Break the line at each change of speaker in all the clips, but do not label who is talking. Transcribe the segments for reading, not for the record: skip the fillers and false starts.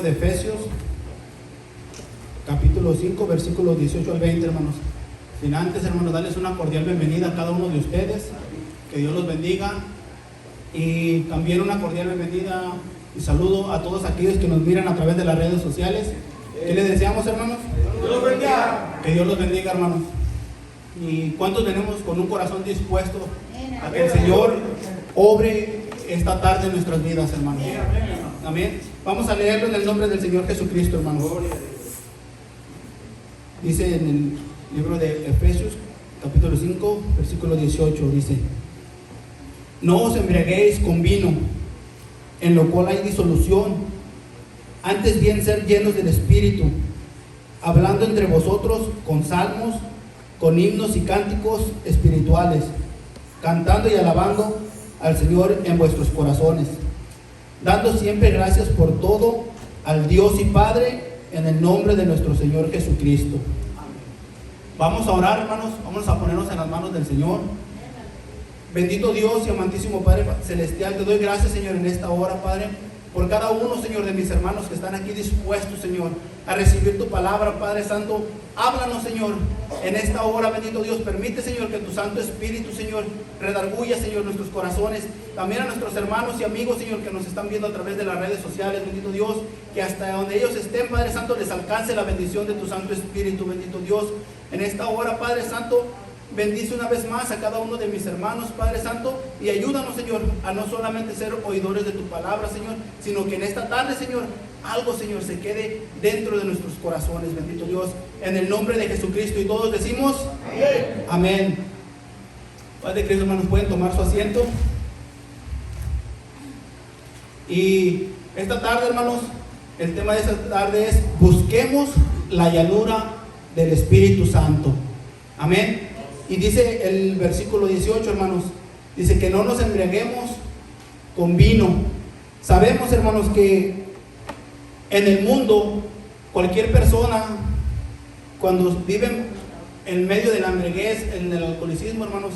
de Efesios, capítulo 5, versículos 18 al 20, hermanos. Sin antes, hermanos, darles una cordial bienvenida a cada uno de ustedes. Que Dios los bendiga. Y también una cordial bienvenida y saludo a todos aquellos que nos miran a través de las redes sociales. ¿Qué les deseamos, hermanos?
Dios los bendiga.
Que Dios los bendiga, hermanos. ¿Y cuántos venimos con un corazón dispuesto a que el Señor obre esta tarde en nuestras vidas, hermanos? Amén. Vamos a leerlo en el nombre del Señor Jesucristo, hermanos. Dice en el libro de Efesios, capítulo 5, versículo 18, dice: no os embriaguéis con vino, en lo cual hay disolución, antes bien ser llenos del Espíritu, hablando entre vosotros con salmos, con himnos y cánticos espirituales, cantando y alabando al Señor en vuestros corazones, dando siempre gracias por todo al Dios y Padre, en el nombre de nuestro Señor Jesucristo. Vamos a orar, hermanos, vamos a ponernos en las manos del Señor. Bendito Dios y amantísimo Padre Celestial, te doy gracias, Señor, en esta hora, Padre, por cada uno, Señor, de mis hermanos que están aquí dispuestos, Señor, a recibir tu palabra, Padre Santo. Háblanos, Señor, en esta hora, bendito Dios. Permite, Señor, que tu Santo Espíritu, Señor, redarguya, Señor, nuestros corazones. También a nuestros hermanos y amigos, Señor, que nos están viendo a través de las redes sociales, bendito Dios, que hasta donde ellos estén, Padre Santo, les alcance la bendición de tu Santo Espíritu, bendito Dios. En esta hora, Padre Santo, bendice una vez más a cada uno de mis hermanos, Padre Santo, y ayúdanos, Señor, a no solamente ser oidores de tu palabra, Señor, sino que en esta tarde, Señor, algo, Señor, se quede dentro de nuestros corazones, bendito Dios, en el nombre de Jesucristo. Y todos decimos amén. Amén. Padre Cristo, hermanos, pueden tomar su asiento. Y esta tarde, hermanos, el tema de esta tarde es: busquemos la llanura del Espíritu Santo. Amén. Y dice el versículo 18, hermanos, dice que no nos embriaguemos con vino. Sabemos, hermanos, que en el mundo cualquier persona, cuando viven en medio de la embriaguez, en el alcoholismo, hermanos,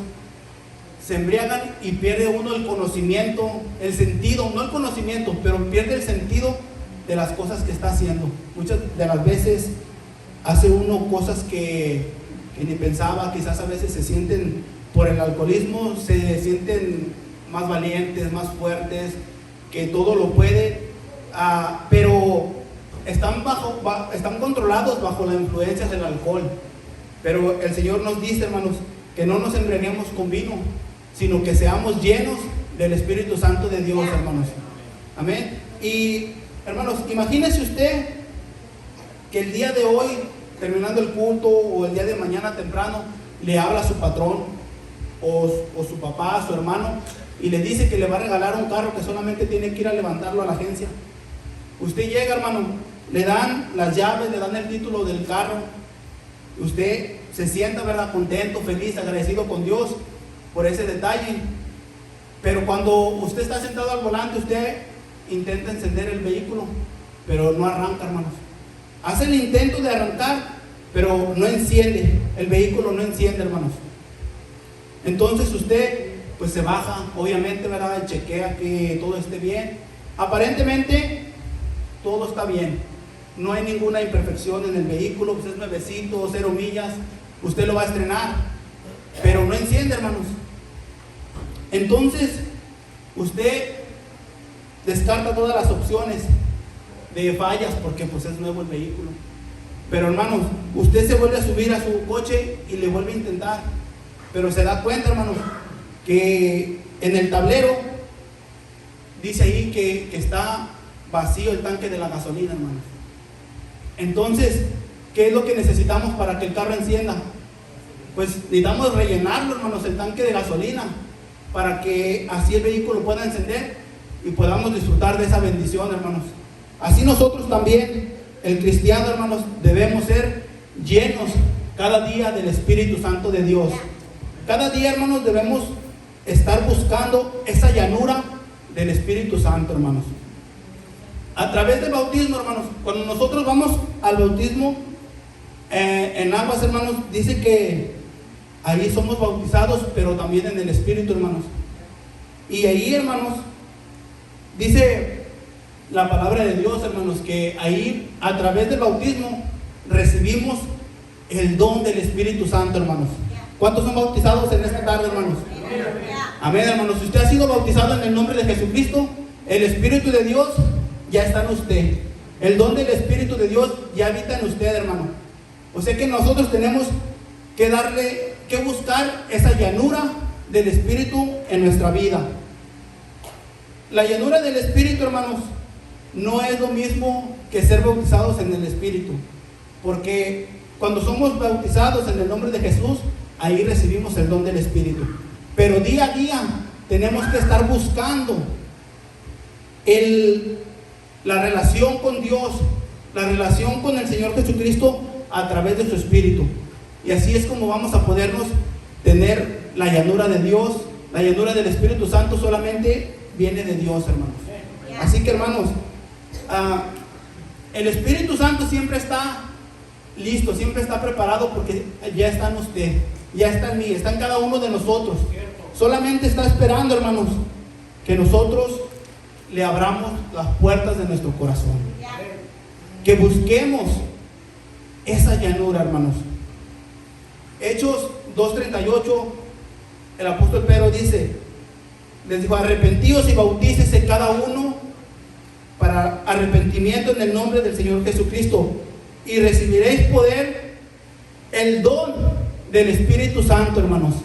se embriagan y pierde uno el conocimiento, el sentido, no el conocimiento, pero pierde el sentido de las cosas que está haciendo. Muchas de las veces hace uno cosas que ni pensaba. Quizás a veces se sienten, por el alcoholismo, se sienten más valientes, más fuertes, que todo lo puede, pero están controlados bajo la influencia del alcohol. Pero el Señor nos dice, hermanos, que no nos embriaguemos con vino, sino que seamos llenos del Espíritu Santo de Dios, hermanos. Amén. Y, hermanos, imagínese usted que el día de hoy, terminando el culto, o el día de mañana temprano, le habla a su patrón o su papá, a su hermano, y le dice que le va a regalar un carro, que solamente tiene que ir a levantarlo a la agencia. Usted llega, hermano, le dan las llaves, le dan el título del carro, usted se sienta, ¿verdad?, contento, feliz, agradecido con Dios por ese detalle. Pero cuando usted está sentado al volante, usted intenta encender el vehículo, pero no arranca, hermanos. Hace el intento de arrancar, pero no enciende, el vehículo no enciende, hermanos. Entonces usted, pues, se baja, obviamente, ¿verdad?, chequea que todo esté bien. Aparentemente todo está bien, no hay ninguna imperfección en el vehículo, pues es nuevecito, 0 millas, usted lo va a estrenar, pero no enciende, hermanos. Entonces usted descarta todas las opciones de fallas, porque pues es nuevo el vehículo. Pero, hermanos, usted se vuelve a subir a su coche y le vuelve a intentar, pero se da cuenta, hermanos, que en el tablero dice ahí que está vacío el tanque de la gasolina, hermanos. Entonces, ¿qué es lo que necesitamos para que el carro encienda? Pues necesitamos rellenarlo, hermanos, el tanque de gasolina, para que así el vehículo pueda encender y podamos disfrutar de esa bendición, hermanos. Así nosotros también, el cristiano, hermanos, debemos ser llenos cada día del Espíritu Santo de Dios. Cada día, hermanos, debemos estar buscando esa llanura del Espíritu Santo, hermanos. A través del bautismo, hermanos, cuando nosotros vamos al bautismo en aguas, hermanos, dice que ahí somos bautizados, pero también en el Espíritu, hermanos. Y ahí, hermanos, dice la palabra de Dios, hermanos, que ahí a través del bautismo recibimos el don del Espíritu Santo, hermanos. ¿Cuántos son bautizados en esta tarde, hermanos? Amén, hermanos. Si usted ha sido bautizado en el nombre de Jesucristo, el Espíritu de Dios ya está en usted. El don del Espíritu de Dios ya habita en usted, hermano. O sea que nosotros tenemos que buscar esa llanura del Espíritu en nuestra vida. La llanura del Espíritu, hermanos, no es lo mismo que ser bautizados en el Espíritu, porque cuando somos bautizados en el nombre de Jesús, ahí recibimos el don del Espíritu. Pero día a día tenemos que estar buscando la relación con Dios, la relación con el Señor Jesucristo a través de su Espíritu. Y así es como vamos a podernos tener la llanura de Dios. La llanura del Espíritu Santo solamente viene de Dios, hermanos. Así que, hermanos, el Espíritu Santo siempre está listo, siempre está preparado, porque ya está en usted, ya está en mí, está en cada uno de nosotros. Solamente está esperando, hermanos, que nosotros le abramos las puertas de nuestro corazón, que busquemos esa llanura, hermanos. Hechos 2:38, el apóstol Pedro les dijo: arrepentíos y bautícese cada uno para arrepentimiento en el nombre del Señor Jesucristo, y recibiréis poder, el don del Espíritu Santo, hermanos.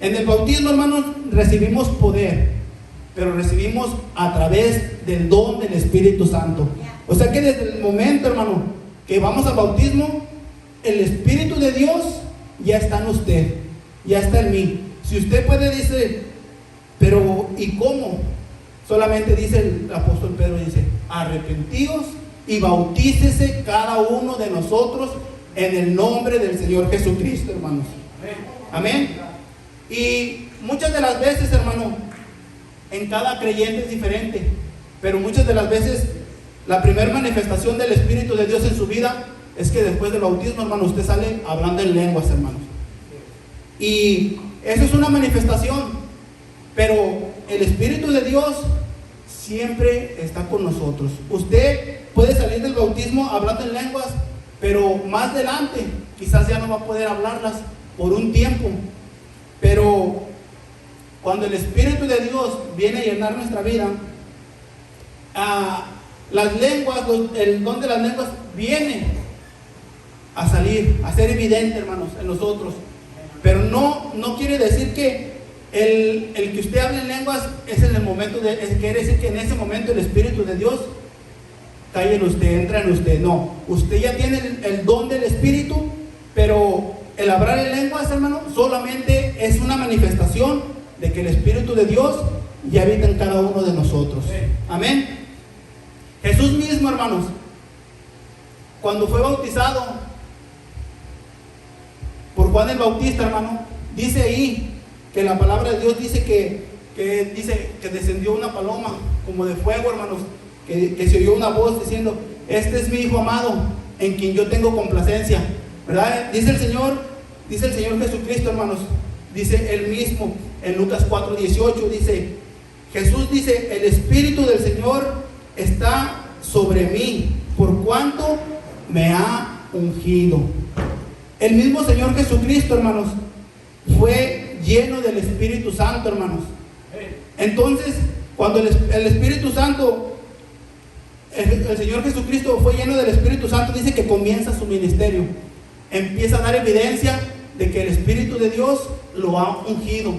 En el bautismo, hermanos, recibimos poder, pero recibimos a través del don del Espíritu Santo. O sea que desde el momento, hermano, que vamos al bautismo, el Espíritu de Dios ya está en usted, ya está en mí. Si usted puede, dice, pero ¿y cómo? Solamente dice el apóstol Pedro, dice: arrepentíos y bautícese cada uno de nosotros en el nombre del Señor Jesucristo, hermanos. Amén. Y muchas de las veces, hermano, en cada creyente es diferente, pero muchas de las veces la primera manifestación del Espíritu de Dios en su vida es que después del bautismo, hermano, usted sale hablando en lenguas, hermanos. Y eso es una manifestación, pero el Espíritu de Dios siempre está con nosotros. Usted puede salir del bautismo hablando en lenguas, pero más adelante quizás ya no va a poder hablarlas por un tiempo. Pero cuando el Espíritu de Dios viene a llenar nuestra vida, las lenguas, el don de las lenguas viene a salir, a ser evidente, hermanos, en nosotros. Pero no quiere decir que el que usted hable en lenguas es en el momento quiere decir que en ese momento el Espíritu de Dios cae en usted, entra en usted. No, usted ya tiene el don del Espíritu, pero el hablar en lenguas, hermano, solamente es una manifestación de que el Espíritu de Dios ya habita en cada uno de nosotros. Amén. Jesús mismo, hermanos, cuando fue bautizado por Juan el Bautista, hermano, dice ahí que la palabra de Dios dice que descendió una paloma como de fuego, hermanos, que se oyó una voz diciendo: este es mi Hijo amado, en quien yo tengo complacencia, ¿verdad? Dice el Señor Jesucristo, hermanos, dice él mismo en Lucas 4:18, dice, Jesús dice: el Espíritu del Señor está sobre mí, por cuanto me ha ungido. El mismo Señor Jesucristo, hermanos, fue lleno del Espíritu Santo, hermanos. Entonces, cuando el Espíritu Santo, el Señor Jesucristo fue lleno del Espíritu Santo, dice que comienza su ministerio. Empieza a dar evidencia de que el Espíritu de Dios lo ha ungido.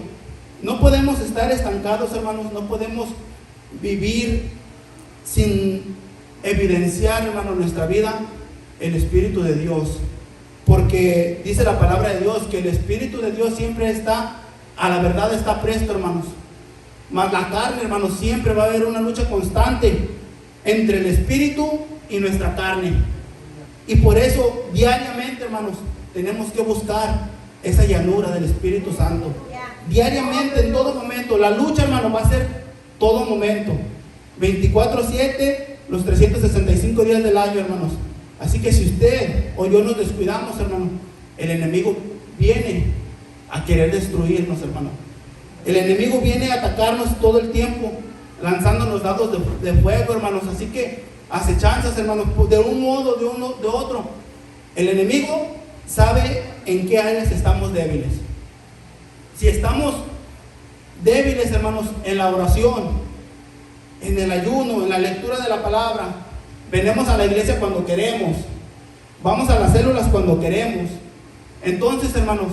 No podemos estar estancados, hermanos, no podemos vivir sin evidenciar, hermano, en nuestra vida el Espíritu de Dios, porque dice la palabra de Dios que el Espíritu de Dios siempre está, a la verdad está presto, hermanos. Mas la carne, hermanos, siempre va a haber una lucha constante entre el Espíritu y nuestra carne. Y por eso diariamente, hermanos, tenemos que buscar esa llanura del Espíritu Santo. Diariamente, en todo momento. La lucha, hermano, va a ser todo momento, 24/7, los 365 días del año, hermanos. Así que si usted o yo nos descuidamos, hermano, el enemigo viene a querer destruirnos, hermano. El enemigo viene a atacarnos todo el tiempo, lanzándonos dados de fuego, hermanos. Así que acechanzas, hermanos, de un modo, de otro. El enemigo sabe en qué áreas estamos débiles. Si estamos débiles, hermanos, en la oración, en el ayuno, en la lectura de la palabra, venimos a la iglesia cuando queremos, vamos a las células cuando queremos, entonces, hermanos,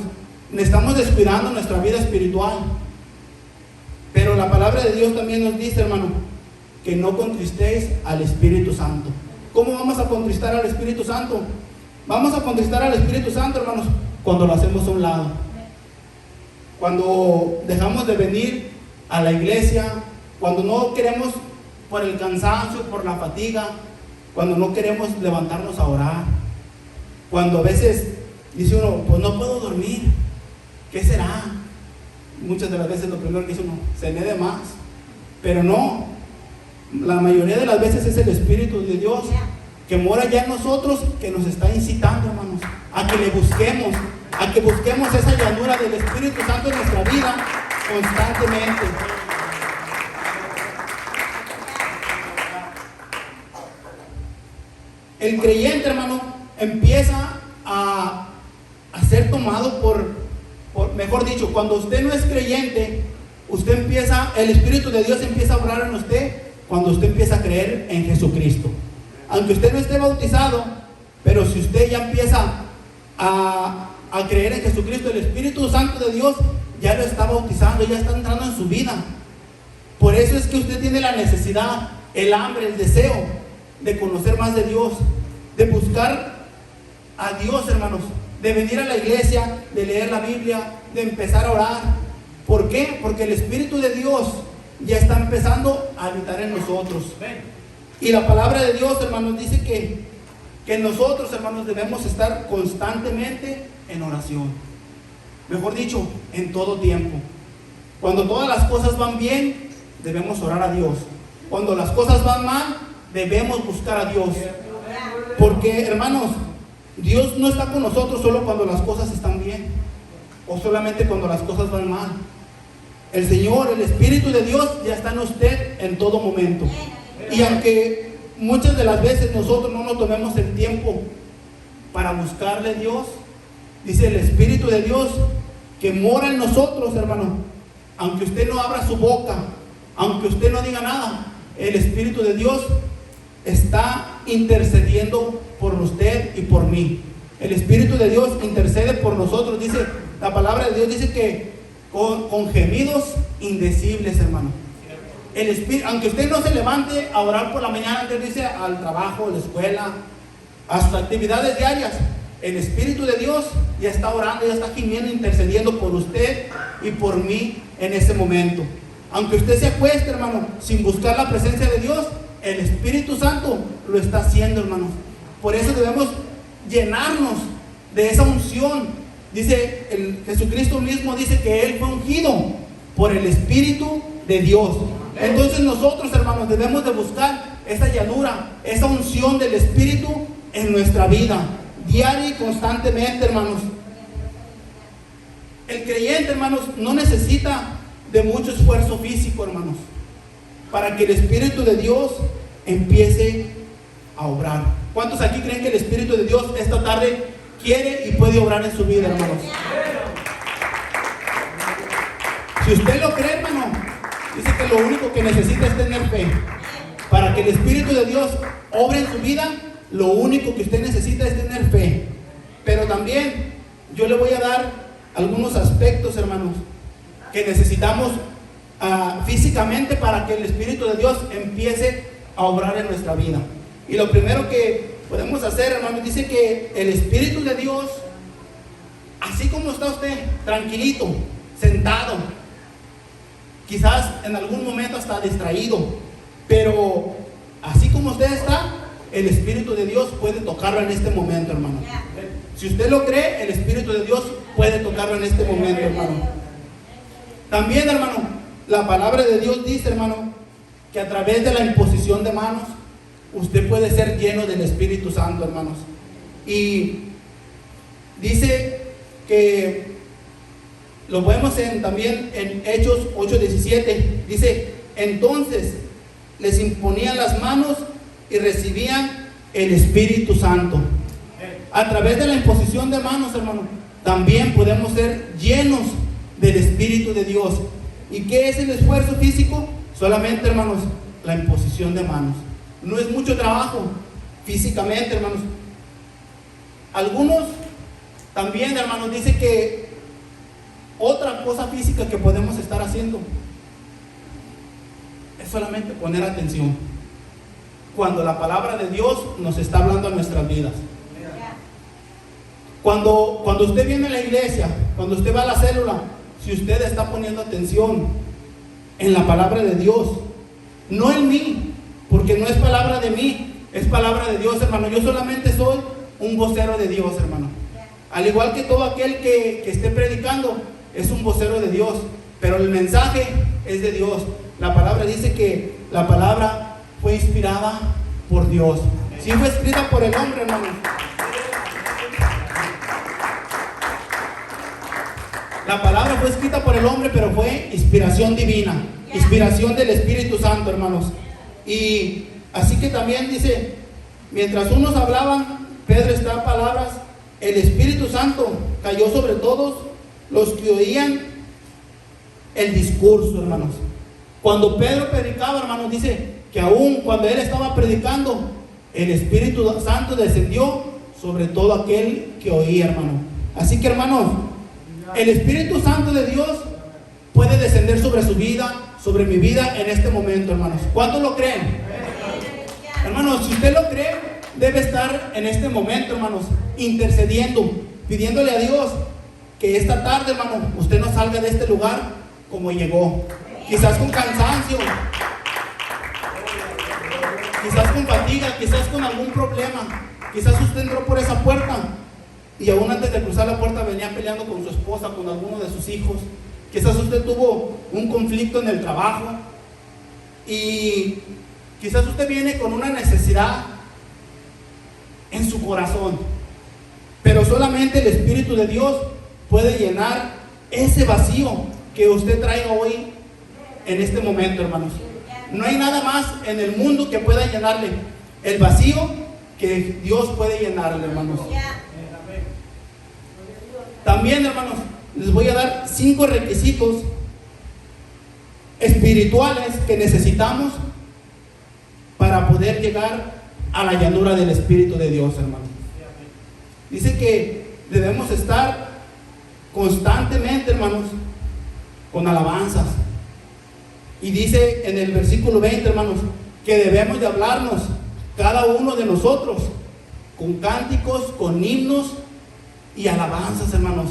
estamos descuidando nuestra vida espiritual. Pero la palabra de Dios también nos dice, hermano, que no contristéis al Espíritu Santo. ¿Cómo vamos a contristar al Espíritu Santo? Vamos a contristar al Espíritu Santo, hermanos, cuando lo hacemos a un lado. Cuando dejamos de venir a la iglesia, cuando no queremos, por el cansancio, por la fatiga, cuando no queremos levantarnos a orar, cuando a veces dice uno, pues no puedo dormir, ¿qué será? Muchas de las veces lo primero que dice uno, cené de más. Pero no, la mayoría de las veces es el Espíritu de Dios que mora ya en nosotros, que nos está incitando, hermanos, a que le busquemos, a que busquemos esa llanura del Espíritu Santo en nuestra vida constantemente. El creyente, hermano, empieza a ser tomado mejor dicho, cuando usted no es creyente, el Espíritu de Dios empieza a obrar en usted cuando usted empieza a creer en Jesucristo. Aunque usted no esté bautizado, pero si usted ya empieza a creer en Jesucristo, el Espíritu Santo de Dios ya lo está bautizando, ya está entrando en su vida. Por eso es que usted tiene la necesidad, el hambre, el deseo de conocer más de Dios, de buscar a Dios, hermanos, de venir a la iglesia, de leer la Biblia, de empezar a orar. ¿Por qué? Porque el Espíritu de Dios ya está empezando a habitar en nosotros. Y la palabra de Dios, hermanos, dice que nosotros, hermanos, debemos estar constantemente en oración. Mejor dicho, en todo tiempo. Cuando todas las cosas van bien, debemos orar a Dios. Cuando las cosas van mal, debemos buscar a Dios. Porque, hermanos, Dios no está con nosotros solo cuando las cosas están bien o solamente cuando las cosas van mal. El Señor, el Espíritu de Dios ya está en usted en todo momento. Y aunque muchas de las veces nosotros no nos tomemos el tiempo para buscarle a Dios, dice el Espíritu de Dios que mora en nosotros, hermano. Aunque usted no abra su boca, aunque usted no diga nada, el Espíritu de Dios está intercediendo por usted y por mí. El Espíritu de Dios intercede por nosotros. Dice, la palabra de Dios dice que con gemidos indecibles, hermano. El Espíritu, aunque usted no se levante a orar por la mañana, antes dice al trabajo, a la escuela, a sus actividades diarias, el Espíritu de Dios ya está orando, ya está gimiendo, intercediendo por usted y por mí en ese momento. Aunque usted se acueste, hermano, sin buscar la presencia de Dios, el Espíritu Santo lo está haciendo, hermanos. Por eso debemos llenarnos de esa unción. Dice Jesucristo mismo, dice que Él fue ungido por el Espíritu de Dios. Entonces nosotros, hermanos, debemos de buscar esa llanura, esa unción del Espíritu en nuestra vida, diaria y constantemente, hermanos. El creyente, hermanos, no necesita de mucho esfuerzo físico, hermanos, para que el Espíritu de Dios empiece a obrar. ¿Cuántos aquí creen que el Espíritu de Dios esta tarde quiere y puede obrar en su vida, hermanos? Si usted lo cree, hermano, dice que lo único que necesita es tener fe. Para que el Espíritu de Dios obre en su vida, lo único que usted necesita es tener fe. Pero también yo le voy a dar algunos aspectos, hermanos, que necesitamos físicamente para que el Espíritu de Dios empiece a obrar en nuestra vida. Y lo primero que podemos hacer, hermanos, dice que el Espíritu de Dios, así como está usted, tranquilito, sentado, quizás en algún momento hasta distraído, pero así como usted está, el Espíritu de Dios puede tocarlo en este momento, hermano. Si usted lo cree, el Espíritu de Dios puede tocarlo en este momento, hermano. También, hermano, la palabra de Dios dice, hermano, que a través de la imposición de manos usted puede ser lleno del Espíritu Santo, hermanos. Y dice que lo vemos también en Hechos 8:17. Dice entonces les imponían las manos y recibían el Espíritu Santo. A través de la imposición de manos, hermano, también podemos ser llenos del Espíritu de Dios. ¿Y qué es el esfuerzo físico? Solamente, hermanos, la imposición de manos. No es mucho trabajo físicamente, hermanos. Algunos también, hermanos, dicen que otra cosa física que podemos estar haciendo es solamente poner atención cuando la palabra de Dios nos está hablando a nuestras vidas. Cuando usted viene a la iglesia, cuando usted va a la célula, si usted está poniendo atención en la palabra de Dios, no en mí, porque no es palabra de mí, es palabra de Dios, hermano. Yo solamente soy un vocero de Dios, hermano. Al igual que todo aquel que esté predicando, es un vocero de Dios, pero el mensaje es de Dios. La palabra dice que la palabra fue inspirada por Dios. Sí fue escrita por el hombre, hermano. La palabra fue escrita por el hombre, pero fue inspiración divina, inspiración del Espíritu Santo, hermanos. Y así que también dice, mientras unos hablaban, Pedro está palabras, el Espíritu Santo cayó sobre todos los que oían el discurso, hermanos. Cuando Pedro predicaba, hermanos, dice que aún cuando él estaba predicando, el Espíritu Santo descendió sobre todo aquel que oía, hermano. Así que, hermanos, el Espíritu Santo de Dios puede descender sobre su vida, sobre mi vida en este momento, hermanos. ¿Cuántos lo creen? Hermanos, si usted lo cree, debe estar en este momento, hermanos, intercediendo, pidiéndole a Dios que esta tarde, hermano, usted no salga de este lugar como llegó. Quizás con cansancio, quizás con fatiga, quizás con algún problema. Quizás usted entró por esa puerta y aún antes de cruzar la puerta venía peleando con su esposa, con alguno de sus hijos. Quizás usted tuvo un conflicto en el trabajo y quizás usted viene con una necesidad en su corazón, pero solamente el Espíritu de Dios puede llenar ese vacío que usted traiga hoy en este momento, hermanos. No hay nada más en el mundo que pueda llenarle el vacío que Dios puede llenarle, hermanos. También, hermanos, les voy a dar 5 requisitos espirituales que necesitamos para poder llegar a la llanura del Espíritu de Dios, hermanos. Dice que debemos estar constantemente, hermanos, con alabanzas. Y dice en el versículo 20, hermanos, que debemos de hablarnos cada uno de nosotros con cánticos, con himnos y alabanzas, hermanos.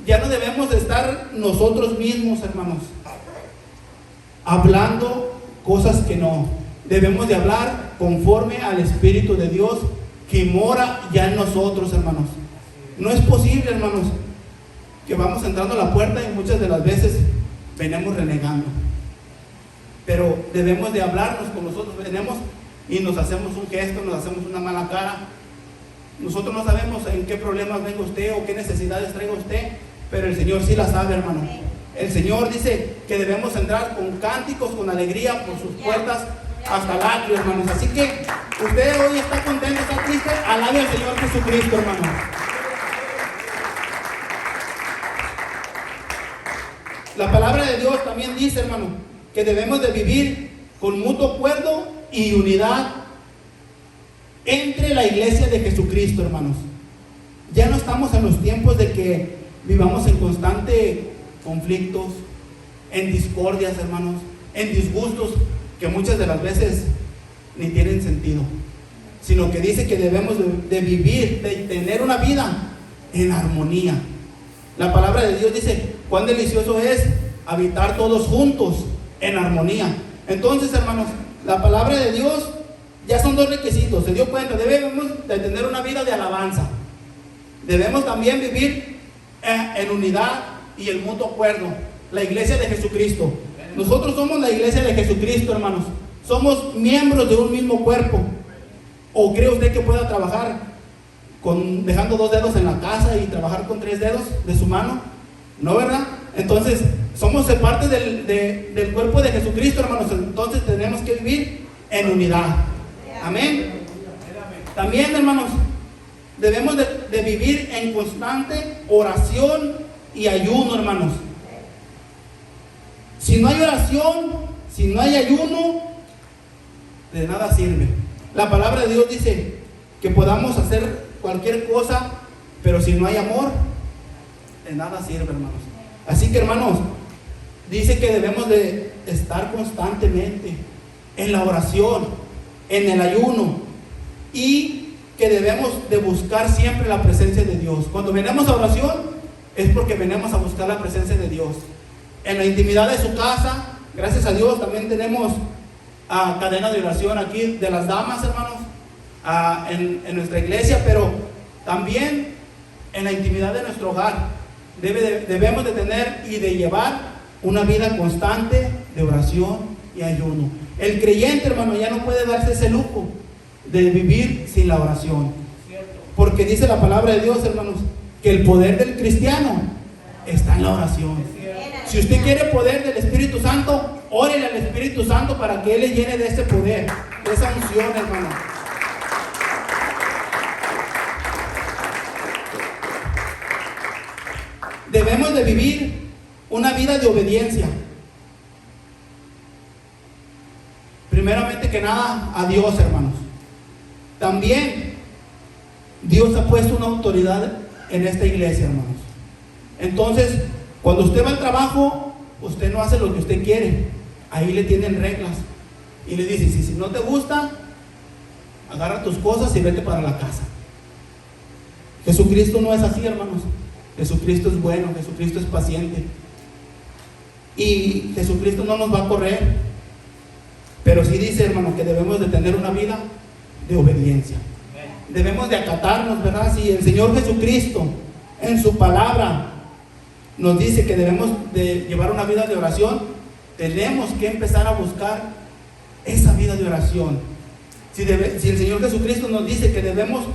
Ya no debemos de estar nosotros mismos, hermanos, hablando cosas que no. Debemos de hablar conforme al Espíritu de Dios que mora ya en nosotros, hermanos. No es posible, hermanos, que vamos entrando a la puerta y muchas de las veces venimos renegando. Pero debemos de hablarnos con nosotros. Venimos y nos hacemos un gesto, nos hacemos una mala cara. Nosotros no sabemos en qué problemas venga usted o qué necesidades traiga usted, pero el Señor sí la sabe, hermano. El Señor dice que debemos entrar con cánticos, con alegría por sus puertas hasta el atrio, hermanos. Así que usted hoy está contento, está triste, alabe al Señor Jesucristo, hermano. La palabra de Dios también dice, hermano, que debemos de vivir con mutuo acuerdo y unidad entre la iglesia de Jesucristo, hermanos. Ya no estamos en los tiempos de que vivamos en constante conflictos, en discordias, hermanos, en disgustos que muchas de las veces ni tienen sentido, sino que dice que debemos de vivir, de tener una vida en armonía. La palabra de Dios dice, cuán delicioso es habitar todos juntos en armonía. Entonces, hermanos, la palabra de Dios ya son 2 requisitos. Se dio cuenta, debemos de tener una vida de alabanza. Debemos también vivir en unidad y el mutuo acuerdo. La iglesia de Jesucristo. Nosotros somos la iglesia de Jesucristo, hermanos. Somos miembros de un mismo cuerpo. ¿O cree usted que pueda trabajar dejando 2 dedos en la casa y trabajar con 3 dedos de su mano? No, ¿verdad? Entonces, somos parte del cuerpo de Jesucristo, hermanos. Entonces tenemos que vivir en unidad. Amén. También, hermanos, debemos de vivir en constante oración y ayuno, hermanos. Si no hay oración, si no hay ayuno, de nada sirve. La palabra de Dios dice que podamos hacer cualquier cosa, pero si no hay amor, de nada sirve, hermanos. Así que, hermanos, dice que debemos de estar constantemente en la oración, en el ayuno, y que debemos de buscar siempre la presencia de Dios. Cuando venimos a oración es porque venimos a buscar la presencia de Dios. En la intimidad de su casa, gracias a Dios, también tenemos cadena de oración aquí de las damas, hermanos, en nuestra iglesia, pero también en la intimidad de nuestro hogar debemos de tener y de llevar una vida constante de oración y ayuno. El creyente, hermano, ya no puede darse ese lujo de vivir sin la oración, porque dice la palabra de Dios, hermanos, que el poder del cristiano está en la oración. Si usted quiere poder del Espíritu Santo, órele al Espíritu Santo para que Él le llene de ese poder, de esa unción, hermano. Debemos de vivir una vida de obediencia. Primeramente que nada, a Dios, hermanos. También Dios ha puesto una autoridad en esta iglesia, hermanos. Entonces, cuando usted va al trabajo, usted no hace lo que usted quiere. Ahí le tienen reglas. Y le dice, si no te gusta, agarra tus cosas y vete para la casa. Jesucristo no es así, hermanos. Jesucristo es bueno, Jesucristo es paciente. Y Jesucristo no nos va a correr. Pero sí dice, hermano, que debemos de tener una vida de obediencia. Debemos de acatarnos, ¿verdad? Si el Señor Jesucristo en su palabra nos dice que debemos de llevar una vida de oración, tenemos que empezar a buscar esa vida de oración. Si el Señor Jesucristo nos dice que debemos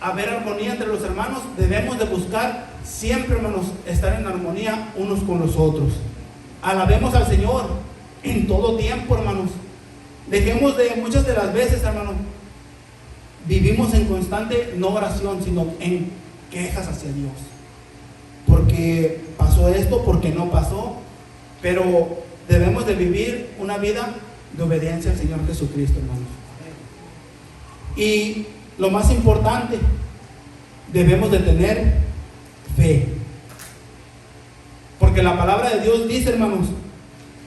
haber armonía entre los hermanos, debemos de buscar siempre, hermanos, estar en armonía unos con los otros. Alabemos al Señor en todo tiempo, hermanos. Dejemos de, muchas de las veces, hermanos, vivimos en constante no oración, sino en quejas hacia Dios. Porque pasó esto, porque no pasó. Pero debemos de vivir una vida de obediencia al Señor Jesucristo, hermanos. Y lo más importante, debemos de tener fe. Porque la palabra de Dios dice, hermanos,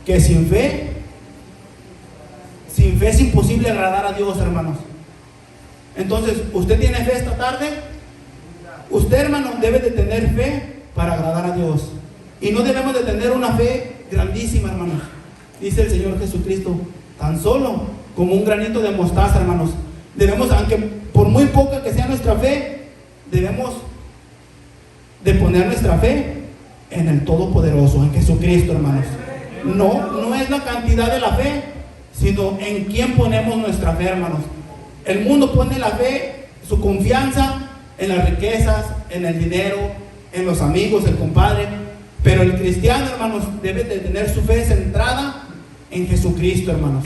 que sin fe es imposible agradar a Dios, hermanos. Entonces, ¿usted tiene fe esta tarde? Usted, hermano, debe de tener fe para agradar a Dios. Y no debemos de tener una fe grandísima, hermanos. Dice el Señor Jesucristo, tan solo como un granito de mostaza, hermanos. Debemos, aunque por muy poca que sea nuestra fe, debemos de poner nuestra fe en el Todopoderoso, en Jesucristo, hermanos. No es la cantidad de la fe, sino en quién ponemos nuestra fe, hermanos. El mundo pone la fe, su confianza en las riquezas, en el dinero, en los amigos, el compadre. Pero el cristiano, hermanos, debe de tener su fe centrada en Jesucristo, hermanos.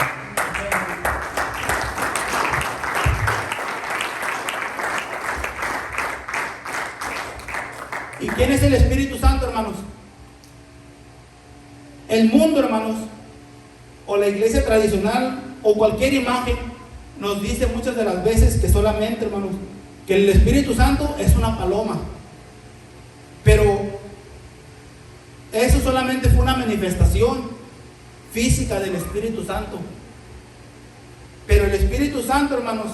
¿Y quién es el Espíritu Santo, hermanos? El mundo, hermanos, o la iglesia tradicional, o cualquier imagen, nos dice muchas de las veces que solamente, hermanos, que el Espíritu Santo es una paloma. Pero eso solamente fue una manifestación física del Espíritu Santo. Pero el Espíritu Santo, hermanos,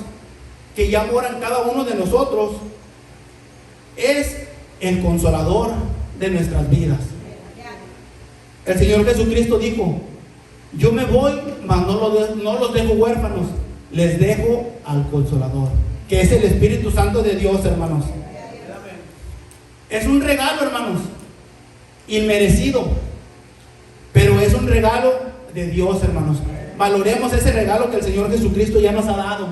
que ya mora en cada uno de nosotros, es el consolador de nuestras vidas. El Señor Jesucristo dijo, yo me voy, mas no los dejo huérfanos, les dejo al consolador, que es el Espíritu Santo de Dios, hermanos. Es un regalo, hermanos, inmerecido, pero es un regalo de Dios, hermanos. Valoremos ese regalo que el Señor Jesucristo ya nos ha dado.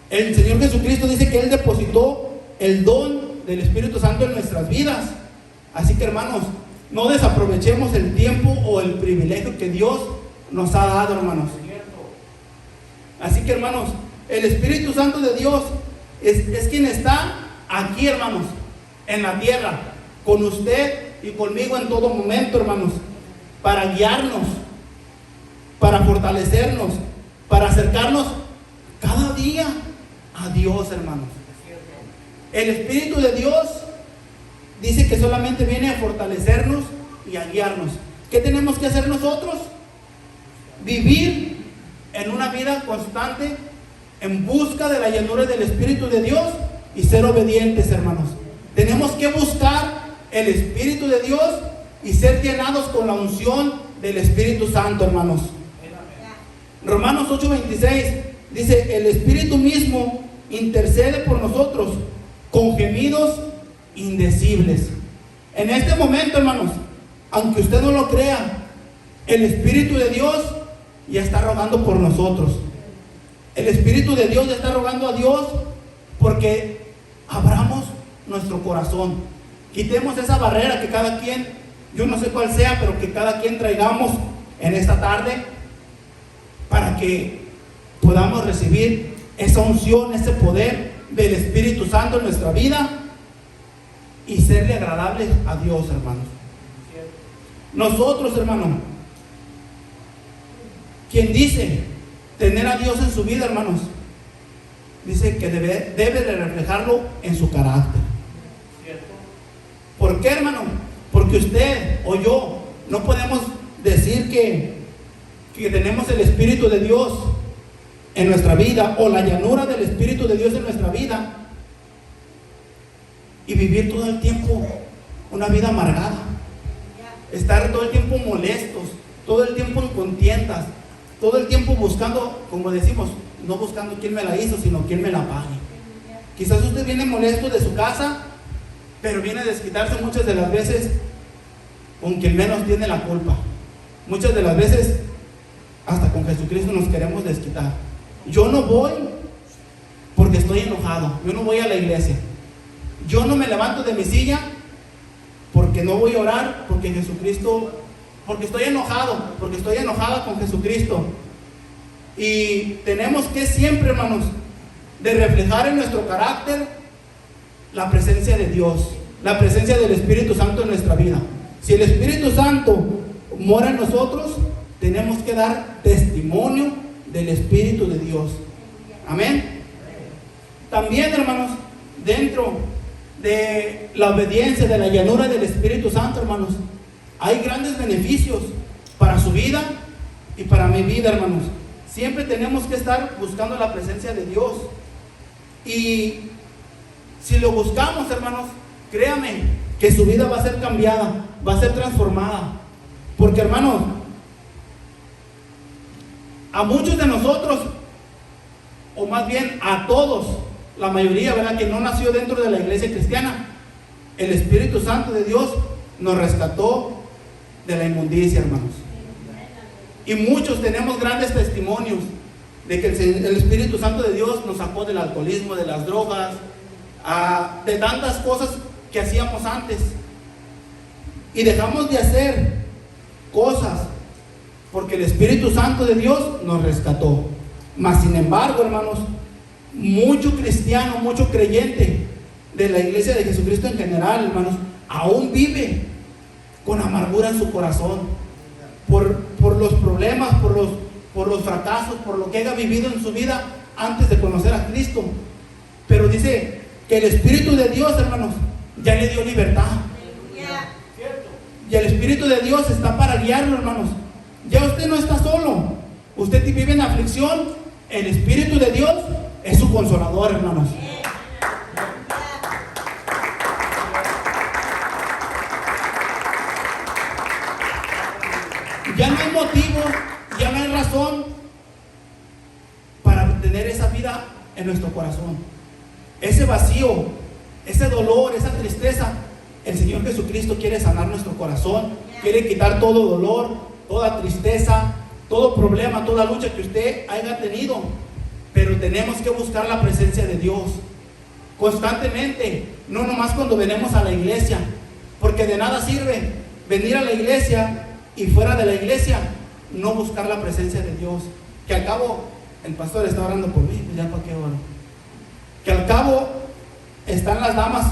El Señor Jesucristo dice que Él depositó el don del Espíritu Santo en nuestras vidas. Así que, hermanos, no desaprovechemos el tiempo o el privilegio que Dios nos ha dado, hermanos. Así que, hermanos, el Espíritu Santo de Dios es quien está aquí, hermanos, en la tierra, con usted y conmigo en todo momento, hermanos, para guiarnos, para fortalecernos, para acercarnos cada día a Dios, hermanos. El Espíritu de Dios dice que solamente viene a fortalecernos y a guiarnos. ¿Qué tenemos que hacer nosotros? Vivir en una vida constante en busca de la llenura del Espíritu de Dios y ser obedientes, hermanos. Tenemos que buscar el Espíritu de Dios y ser llenados con la unción del Espíritu Santo, hermanos. Romanos 8:26 dice: el Espíritu mismo intercede por nosotros con gemidos indecibles. En este momento, hermanos, aunque usted no lo crea, el Espíritu de Dios ya está rogando por nosotros. El Espíritu de Dios ya está rogando a Dios porque abramos nuestro corazón, quitemos esa barrera que cada quien, yo no sé cuál sea, pero que cada quien traigamos en esta tarde, para que podamos recibir esa unción, ese poder del Espíritu Santo en nuestra vida y serle agradables a Dios, hermanos. Nosotros, hermano, quien dice tener a Dios en su vida, hermanos, dice que debe de reflejarlo en su carácter. ¿Por qué, hermano? Porque usted o yo no podemos decir que tenemos el Espíritu de Dios en nuestra vida, o la llanura del Espíritu de Dios en nuestra vida, y vivir todo el tiempo una vida amargada, estar todo el tiempo molestos, todo el tiempo en contiendas, todo el tiempo buscando, como decimos, no buscando quién me la hizo, sino quién me la pague. Quizás usted viene molesto de su casa, pero viene a desquitarse muchas de las veces con quien menos tiene la culpa. Muchas de las veces hasta con Jesucristo nos queremos desquitar. Yo no voy porque estoy enojado, yo no voy a la iglesia, yo no me levanto de mi silla porque no voy a orar, porque Jesucristo, porque estoy enojado, porque estoy enojada con Jesucristo. Y tenemos que siempre, hermanos, de reflejar en nuestro carácter la presencia de Dios, la presencia del Espíritu Santo en nuestra vida. Si el Espíritu Santo mora en nosotros, tenemos que dar testimonio del Espíritu de Dios. Amén. También, hermanos, dentro de la obediencia, de la llanura del Espíritu Santo, hermanos, hay grandes beneficios para su vida y para mi vida, hermanos. Siempre tenemos que estar buscando la presencia de Dios. Y si lo buscamos, hermanos, créame que su vida va a ser cambiada, va a ser transformada. Porque, hermanos, a muchos de nosotros, o más bien a todos, la mayoría, ¿verdad?, que no nació dentro de la iglesia cristiana, el Espíritu Santo de Dios nos rescató de la inmundicia, hermanos. Y muchos tenemos grandes testimonios de que el Espíritu Santo de Dios nos sacó del alcoholismo, de las drogas, de tantas cosas que hacíamos antes, y dejamos de hacer cosas porque el Espíritu Santo de Dios nos rescató. Mas sin embargo, hermanos, mucho cristiano, mucho creyente de la iglesia de Jesucristo en general, hermanos, aún vive con amargura en su corazón por los problemas, por los fracasos, por lo que haya vivido en su vida antes de conocer a Cristo. Pero dice que el Espíritu de Dios, hermanos, ya le dio libertad. Y el Espíritu de Dios está para guiarlo, hermanos. Ya usted no está solo. Usted vive en aflicción. El Espíritu de Dios es su consolador, hermanos. Ya no hay motivo, ya no hay razón para tener esa vida en nuestro corazón. Ese vacío, ese dolor, esa tristeza, el Señor Jesucristo quiere sanar nuestro corazón, quiere quitar todo dolor, toda tristeza, todo problema, toda lucha que usted haya tenido. Pero tenemos que buscar la presencia de Dios constantemente, no nomás cuando venimos a la iglesia, porque de nada sirve venir a la iglesia y fuera de la iglesia no buscar la presencia de Dios. Que al cabo el pastor está orando por mí, pues ya para qué oro. Que al cabo están las damas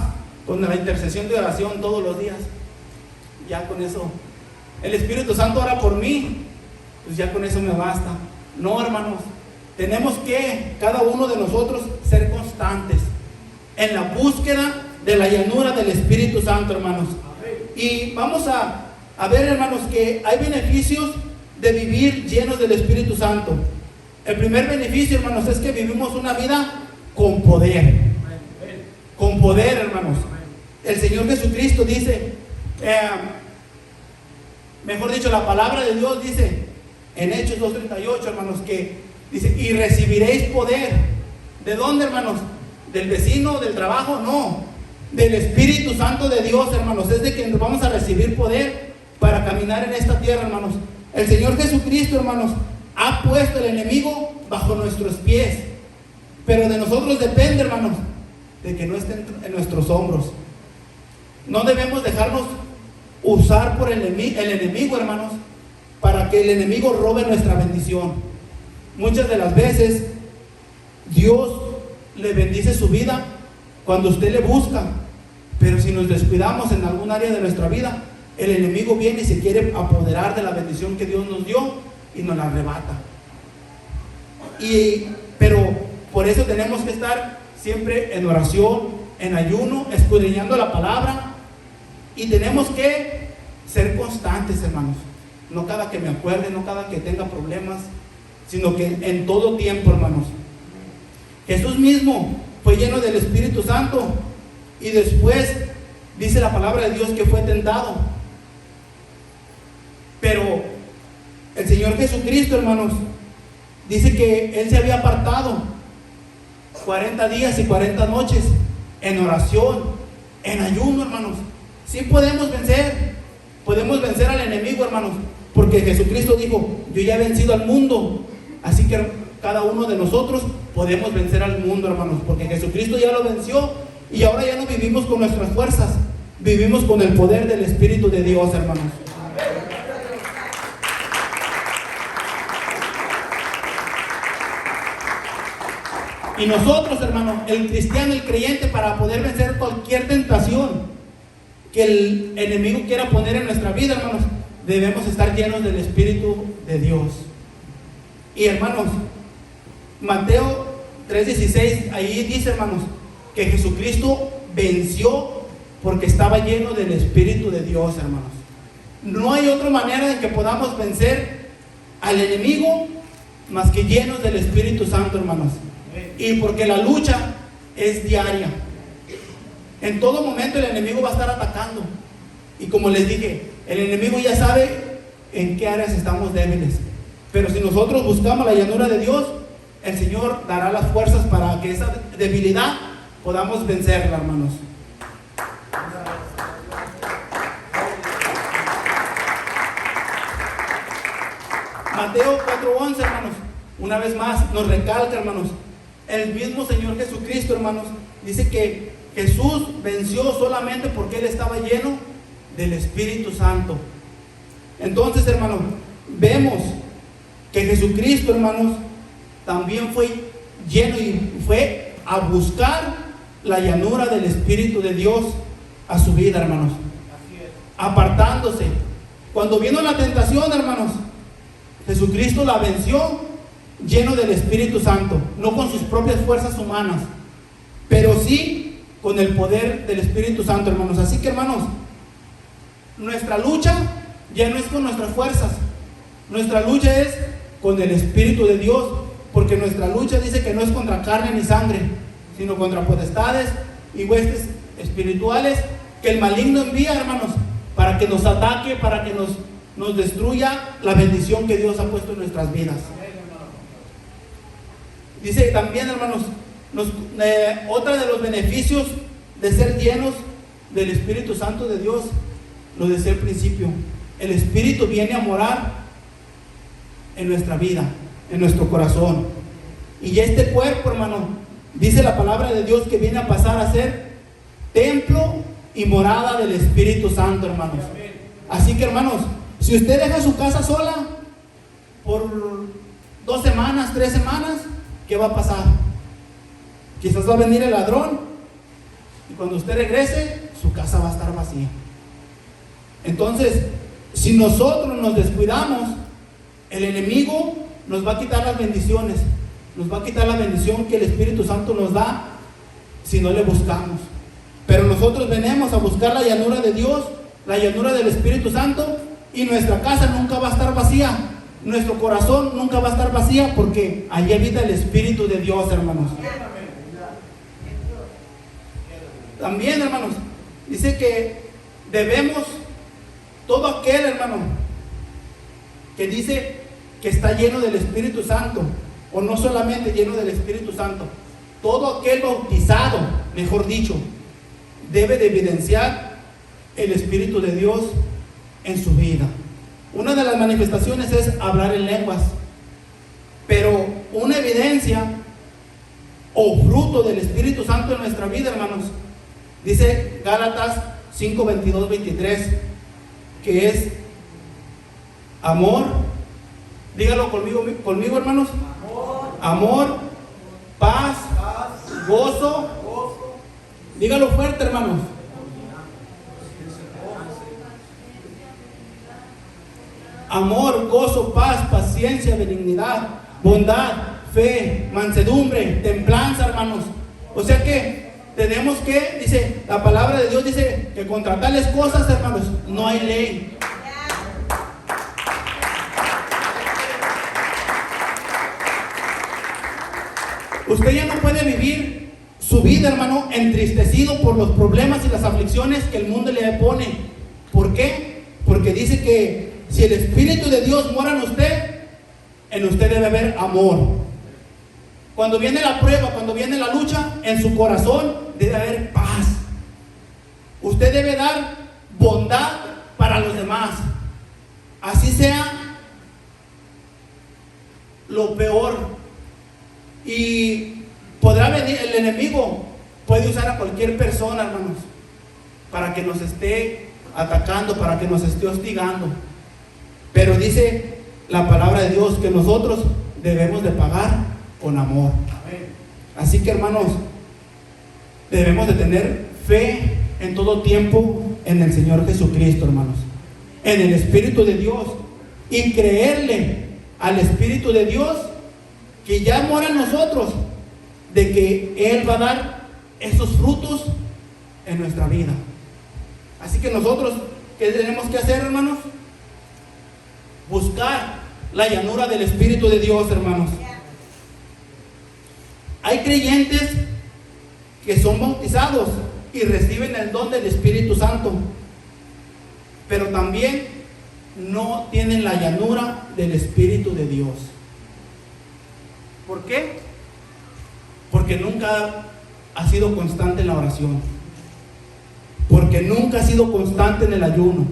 con la intercesión de oración todos los días. Ya con eso, el Espíritu Santo ora por mí, pues ya con eso me basta. No, hermanos, tenemos que, cada uno de nosotros, ser constantes en la búsqueda de la llanura del Espíritu Santo, hermanos. Y vamos a ver, hermanos, que hay beneficios de vivir llenos del Espíritu Santo. El primer beneficio, hermanos, es que vivimos una vida con poder. Con poder, hermanos. El Señor Jesucristo dice, mejor dicho, la palabra de Dios dice en Hechos 2:38, hermanos, que dice, y recibiréis poder. ¿De dónde, hermanos? ¿Del vecino, del trabajo? No, del Espíritu Santo de Dios, hermanos. Es de que nos vamos a recibir poder para caminar en esta tierra, hermanos. El Señor Jesucristo, hermanos, ha puesto el enemigo bajo nuestros pies, pero de nosotros depende, hermanos, de que no estén en nuestros hombros. No debemos dejarnos usar por el enemigo, hermanos, para que el enemigo robe nuestra bendición. Muchas de las veces Dios le bendice su vida cuando usted le busca, pero si nos descuidamos en algún área de nuestra vida, el enemigo viene y se quiere apoderar de la bendición que Dios nos dio y nos la arrebata. Pero por eso tenemos que estar siempre en oración, en ayuno, escudriñando la palabra, y tenemos que ser constantes, hermanos. No cada que me acuerde, no cada que tenga problemas, sino que en todo tiempo, hermanos. Jesús mismo fue lleno del Espíritu Santo y después dice la palabra de Dios que fue tentado. Pero el Señor Jesucristo, hermanos, dice que Él se había apartado 40 días y 40 noches en oración, en ayuno, hermanos. Sí podemos vencer al enemigo, hermanos, porque Jesucristo dijo, yo ya he vencido al mundo. Así que cada uno de nosotros podemos vencer al mundo, hermanos, porque Jesucristo ya lo venció y ahora ya no vivimos con nuestras fuerzas, vivimos con el poder del Espíritu de Dios, hermanos. Y nosotros, hermanos, el cristiano, el creyente, para poder vencer cualquier tentación que el enemigo quiera poner en nuestra vida, hermanos, debemos estar llenos del Espíritu de Dios. Y hermanos, Mateo 3:16, ahí dice, hermanos, que Jesucristo venció porque estaba lleno del Espíritu de Dios, hermanos. No hay otra manera en que podamos vencer al enemigo más que llenos del Espíritu Santo, hermanos. Y porque la lucha es diaria. En todo momento el enemigo va a estar atacando. Y como les dije, el enemigo ya sabe en qué áreas estamos débiles. Pero si nosotros buscamos la llanura de Dios, el Señor dará las fuerzas para que esa debilidad podamos vencerla, hermanos. Mateo 4:11, hermanos, una vez más nos recalca, hermanos, el mismo Señor Jesucristo, hermanos, dice que Jesús venció solamente porque Él estaba lleno del Espíritu Santo. Entonces, hermanos, vemos que Jesucristo, hermanos, también fue lleno y fue a buscar la llanura del Espíritu de Dios a su vida, hermanos. Apartándose. Cuando vino la tentación, hermanos, Jesucristo la venció lleno del Espíritu Santo, no con sus propias fuerzas humanas, pero sí con el poder del Espíritu Santo, hermanos. Así que, hermanos, nuestra lucha ya no es con nuestras fuerzas, nuestra lucha es con el Espíritu de Dios, porque nuestra lucha dice que no es contra carne ni sangre, sino contra potestades y huestes espirituales que el maligno envía, hermanos, para que nos ataque, para que nos destruya la bendición que Dios ha puesto en nuestras vidas. Dice también, hermanos, otra de los beneficios de ser llenos del Espíritu Santo de Dios, lo decía al principio, el Espíritu viene a morar en nuestra vida, en nuestro corazón. Y este cuerpo, hermano, dice la palabra de Dios que viene a pasar a ser templo y morada del Espíritu Santo, hermanos. Así que, hermanos, si usted deja su casa sola por 2 semanas, 3 semanas, ¿qué va a pasar? Quizás va a venir el ladrón y cuando usted regrese, su casa va a estar vacía. Entonces, si nosotros nos descuidamos, el enemigo nos va a quitar las bendiciones, nos va a quitar la bendición que el Espíritu Santo nos da si no le buscamos. Pero nosotros venimos a buscar la llanura de Dios, la llanura del Espíritu Santo, y nuestra casa nunca va a estar vacía, nuestro corazón nunca va a estar vacía, porque allí habita el Espíritu de Dios, hermanos. También, hermanos, dice que debemos, todo aquel, hermano, que dice que está lleno del Espíritu Santo, o no solamente lleno del Espíritu Santo, todo aquel bautizado, mejor dicho, debe de evidenciar el Espíritu de Dios en su vida. Una de las manifestaciones es hablar en lenguas, pero una evidencia o fruto del Espíritu Santo en nuestra vida, hermanos, dice Gálatas 5, 22, 23, que es amor. Dígalo conmigo, hermanos. Amor, paz, gozo. Dígalo fuerte, hermanos. Amor, gozo, paz, paciencia, benignidad, bondad, fe, mansedumbre, templanza, hermanos. O sea que tenemos que, dice, la palabra de Dios dice que contra tales cosas, hermanos, no hay ley. Usted ya no puede vivir su vida, hermano, entristecido por los problemas y las aflicciones que el mundo le pone. ¿Por qué? Porque dice que si el Espíritu de Dios mora en usted debe haber amor. Cuando viene la prueba, cuando viene la lucha, en su corazón debe haber paz. Usted debe dar bondad para los demás. Así sea lo peor. Y podrá venir el enemigo, puede usar a cualquier persona, hermanos, para que nos esté atacando, para que nos esté hostigando. Pero dice la palabra de Dios que nosotros debemos de pagar con amor. Así que, hermanos, debemos de tener fe en todo tiempo en el Señor Jesucristo, hermanos, en el Espíritu de Dios, y creerle al Espíritu de Dios que ya mora en nosotros, de que Él va a dar esos frutos en nuestra vida. Así que nosotros, ¿qué tenemos que hacer, hermanos? Buscar la llanura del Espíritu de Dios, hermanos. Hay creyentes que son bautizados y reciben el don del Espíritu Santo, pero también no tienen la llanura del Espíritu de Dios. ¿Por qué? Porque nunca ha sido constante en la oración, porque nunca ha sido constante en el ayuno.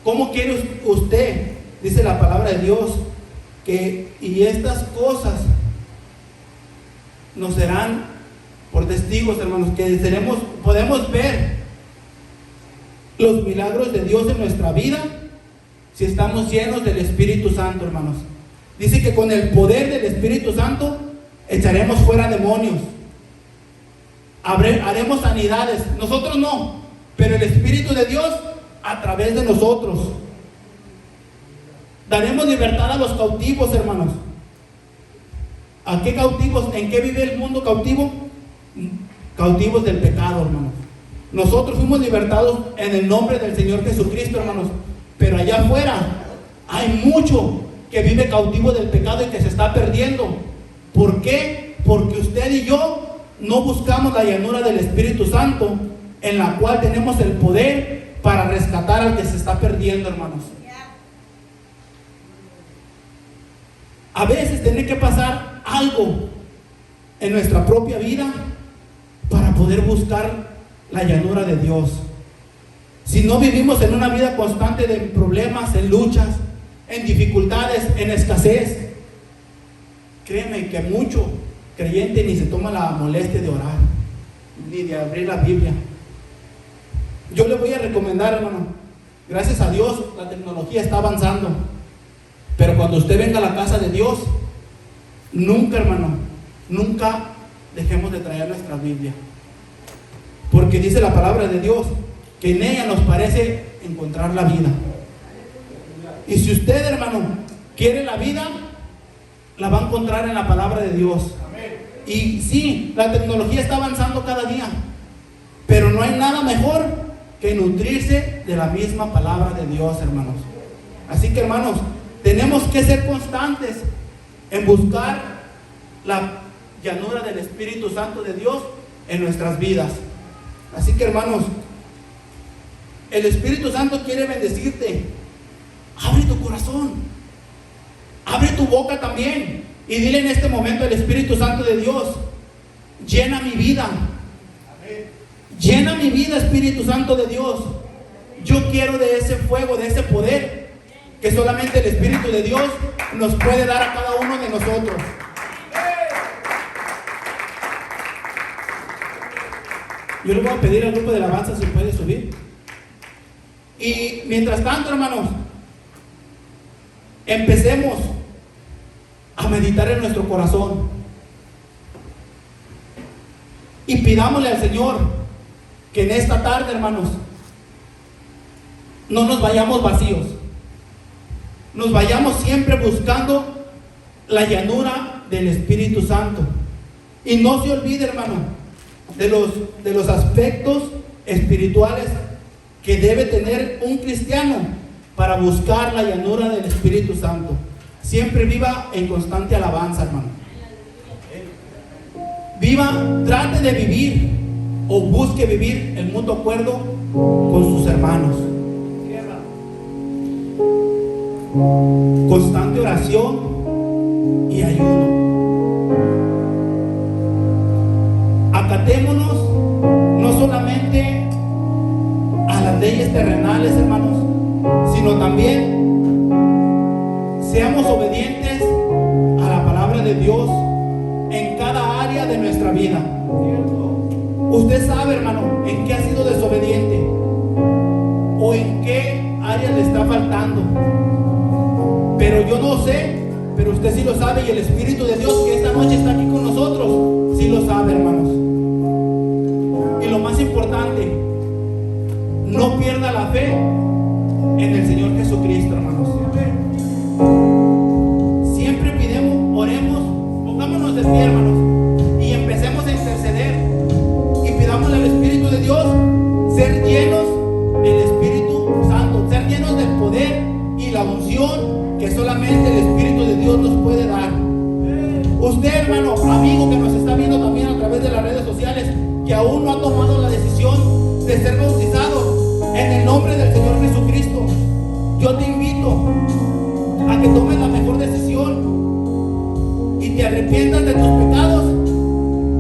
¿Cómo quiere usted? Dice la palabra de Dios que y estas cosas nos serán por testigos, hermanos, que podemos ver los milagros de Dios en nuestra vida si estamos llenos del Espíritu Santo, hermanos. Dice que con el poder del Espíritu Santo echaremos fuera demonios, haremos sanidades. Nosotros no, pero el Espíritu de Dios a través de nosotros. Daremos libertad a los cautivos, hermanos. ¿A qué cautivos? ¿En qué vive el mundo cautivo? Cautivos del pecado, hermanos. Nosotros fuimos libertados en el nombre del Señor Jesucristo, hermanos. Pero allá afuera hay mucho que vive cautivo del pecado y que se está perdiendo. ¿Por qué? Porque usted y yo no buscamos la llanura del Espíritu Santo, en la cual tenemos el poder para rescatar al que se está perdiendo, hermanos. A veces tiene que pasar algo en nuestra propia vida para poder buscar la llanura de Dios. Si no vivimos en una vida constante de problemas, en luchas, en dificultades, en escasez, créeme que mucho creyente ni se toma la molestia de orar, ni de abrir la Biblia. Yo le voy a recomendar, hermano, Gracias a Dios la tecnología está avanzando. Pero cuando usted venga a la casa de Dios, nunca, hermano, nunca dejemos de traer nuestra Biblia. Porque dice la palabra de Dios que en ella nos parece encontrar la vida. Y si usted, hermano, quiere la vida, la va a encontrar en la palabra de Dios. Y sí, la tecnología está avanzando cada día, pero no hay nada mejor que nutrirse de la misma palabra de Dios, hermanos. Así que, hermanos, tenemos que ser constantes en buscar la llanura del Espíritu Santo de Dios en nuestras vidas. Así que, hermanos, el Espíritu Santo quiere bendecirte. Abre tu corazón, abre tu boca también y dile en este momento al Espíritu Santo de Dios: llena mi vida, llena mi vida, Espíritu Santo de Dios. Yo quiero de ese fuego, de ese poder que solamente el Espíritu de Dios nos puede dar a cada uno de nosotros. Yo le voy a pedir al grupo de alabanza si puede subir. Y mientras tanto, hermanos, empecemos a meditar en nuestro corazón y pidámosle al Señor que en esta tarde, hermanos, no nos vayamos vacíos, nos vayamos siempre buscando la llanura del Espíritu Santo. Y no se olvide, hermano, de los aspectos espirituales que debe tener un cristiano para buscar la llanura del Espíritu Santo. Siempre viva en constante alabanza, hermano. Trate de vivir o busque vivir en mutuo acuerdo con sus hermanos. Constante oración y ayuno. Acatémonos no solamente a las leyes terrenales, hermanos, sino también seamos obedientes a la palabra de Dios en cada área de nuestra vida. Usted sabe, hermano, en qué ha sido desobediente o en qué área le está faltando. Pero yo no sé, pero usted sí lo sabe, y el Espíritu de Dios que esta noche está aquí con nosotros sí lo sabe, hermanos. Y lo más importante, no pierda la fe en el Señor Jesucristo, hermanos. Siempre pidemos, oremos, pongámonos de pie, hermanos, y empecemos a interceder y pidámosle al Espíritu de Dios ser llenos del Espíritu Santo, ser llenos del poder y la unción que solamente el Espíritu de Dios nos puede dar. Usted, hermano, amigo que nos está viendo también a través de las redes sociales, que aún no ha tomado la decisión de ser bautizado en el nombre del Señor Jesucristo, yo te invito a que tomes la mejor decisión y te arrepientas de tus pecados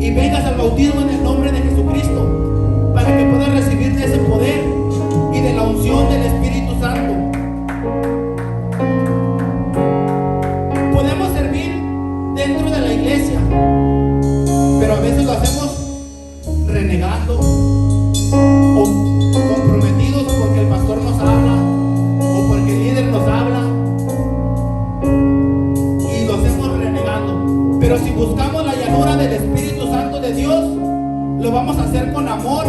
y vengas al bautismo en el nombre de Jesucristo, para que puedas recibir de ese poder y de la unción del Espíritu Santo. Podemos servir dentro de la iglesia, pero a veces lo hacemos renegando o comprometidos porque el pastor nos habla o porque el líder nos habla, y lo hacemos renegando. Pero si buscamos la llanura del Espíritu Santo de Dios, lo vamos a hacer con amor,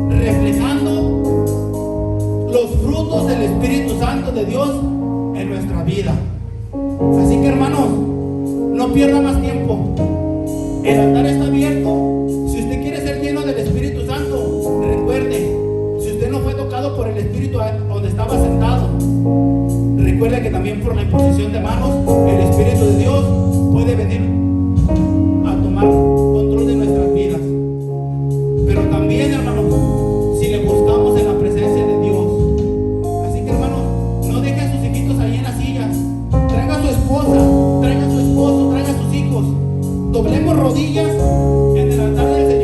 reflejando los frutos del Espíritu Santo de Dios en nuestra vida. Así que, hermanos, no pierda más tiempo. El altar está abierto. Si usted quiere ser lleno del Espíritu Santo, recuerde, si usted no fue tocado por el Espíritu donde estaba sentado, recuerde que también por la imposición de manos, el Espíritu de Dios puede venir a tomar control de nuestras vidas. Pero también, hermanos, si le buscamos en la presencia de Dios. Así que, hermanos, no deje a sus hijitos ahí en las sillas. Traiga a su esposa, traiga a su esposo, traiga a sus hijos. Doblemos rodillas en el altar del Señor.